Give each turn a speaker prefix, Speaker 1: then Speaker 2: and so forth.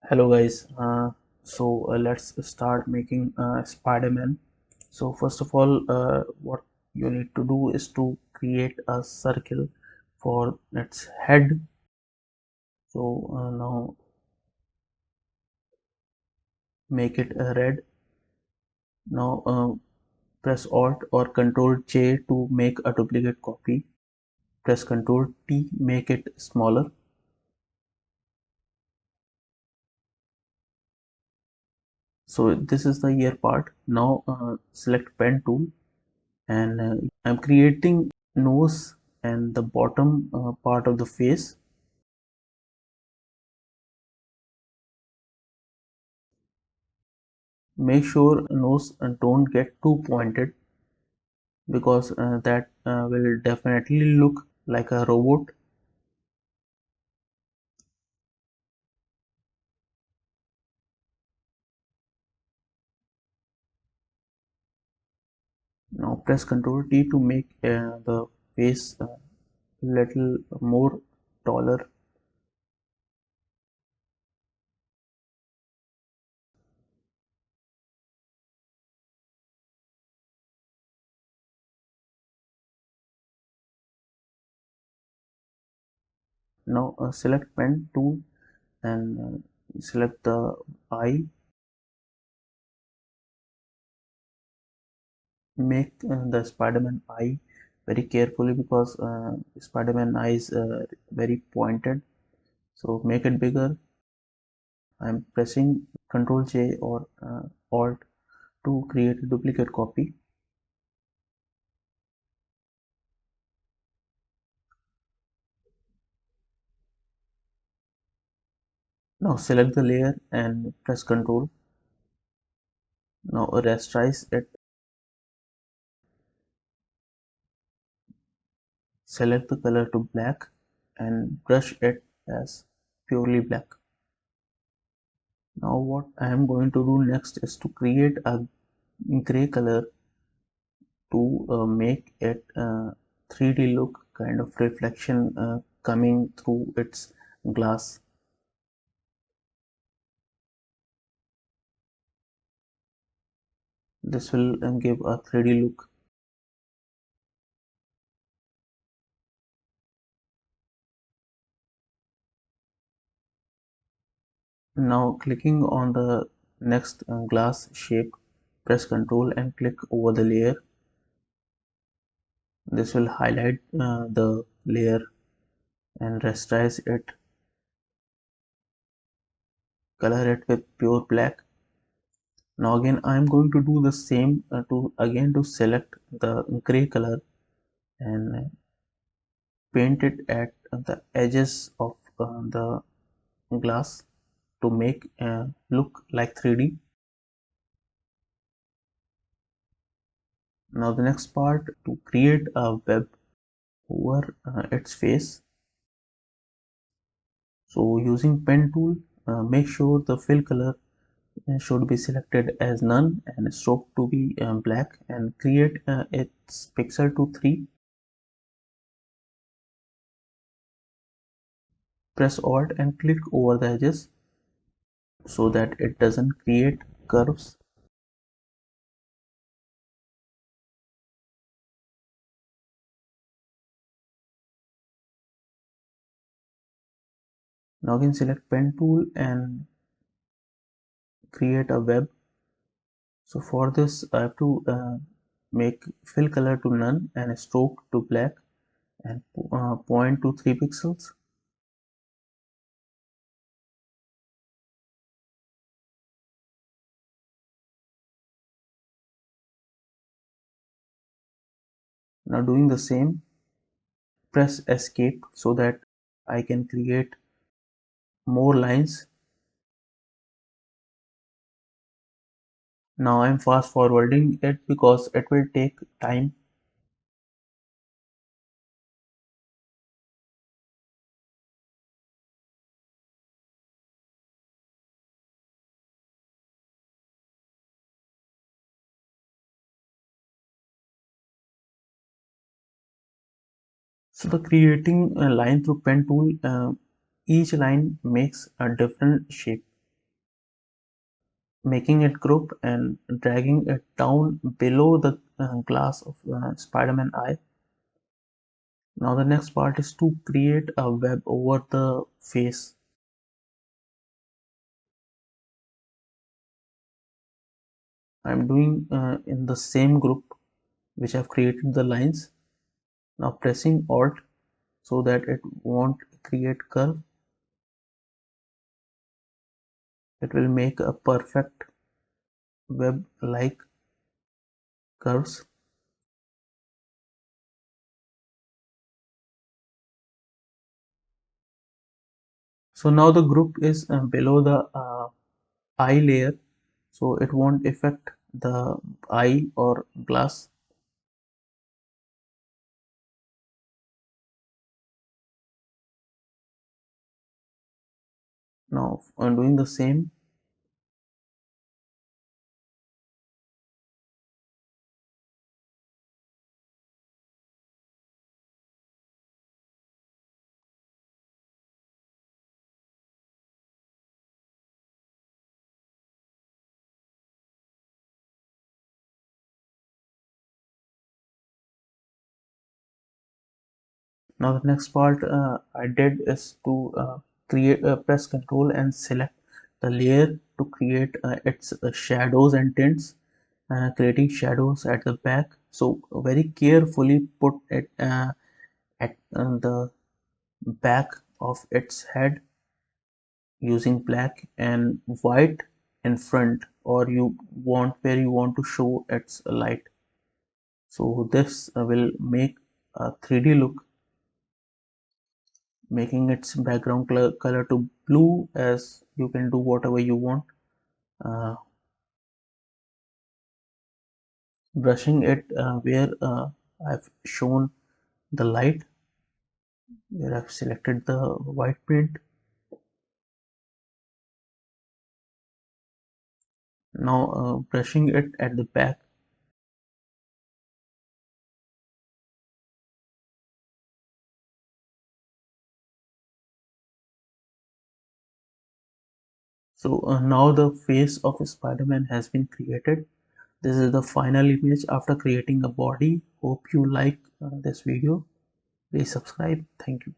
Speaker 1: Hello guys, let's start making Spider-Man. So first of all, what you need to do is to create a circle for its head. Now make it red. Now press Alt or Control J to make a duplicate copy. Press Control T, make it smaller. So this is the ear part. Now select pen tool and I'm creating nose and the bottom part of the face. Make sure nose don't get too pointed because that will definitely look like a robot. Now press Ctrl T to make the face a little more taller. Now select pen tool and select the eye. Make the Spider-Man eye very carefully because Spider-Man eye is very pointed. So make it bigger. I'm pressing Ctrl J or Alt to create a duplicate copy. Now select the layer and press Ctrl. Now rasterize it. Select the color to black and brush it as purely black. Now what I am going to do next is to create a gray color to make it 3D look, kind of reflection coming through its glass. This will give a 3D look. Now clicking on the next glass shape, press Ctrl and click over the layer. This will highlight the layer and rasterize it, color it with pure black. Now again I am going to do the same to select the gray color and paint it at the edges of the glass to make look like 3D. Now the next part, to create a web over its face. So using pen tool, make sure the fill color should be selected as none and stroke to be black, and create its pixel to 3. Press Alt and click over the edges so that it doesn't create curves. Now again select pen tool and create a web. So for this I have to make fill color to none and stroke to black and point to 3 pixels. Now doing the same, press escape so that I can create more lines. Now I'm fast forwarding it because it will take time. So the creating a line through pen tool, each line makes a different shape. making it group and dragging it down below the glass of Spider-Man eye. Now the next part is to create a web over the face. I'm doing in the same group which I've created the lines. Now pressing Alt so that it won't create curve. It will make a perfect web like curves. So now the group is below the eye layer, so it won't affect the eye or glass. Now I'm doing the same. Now the next part I did is to create press Control and select the layer to create its shadows and tints, creating shadows at the back. So very carefully put it at the back of its head using black and white in front, or you want where you want to show its light. So this will make a 3D look, making its background color to blue, as you can do whatever you want. uh, Brushing it where I've shown the light, where I've selected the white paint. Now brushing it at the back. So now the face of Spider-Man has been created. This is the final image after creating a body. Hope you like this video. Please subscribe. Thank you.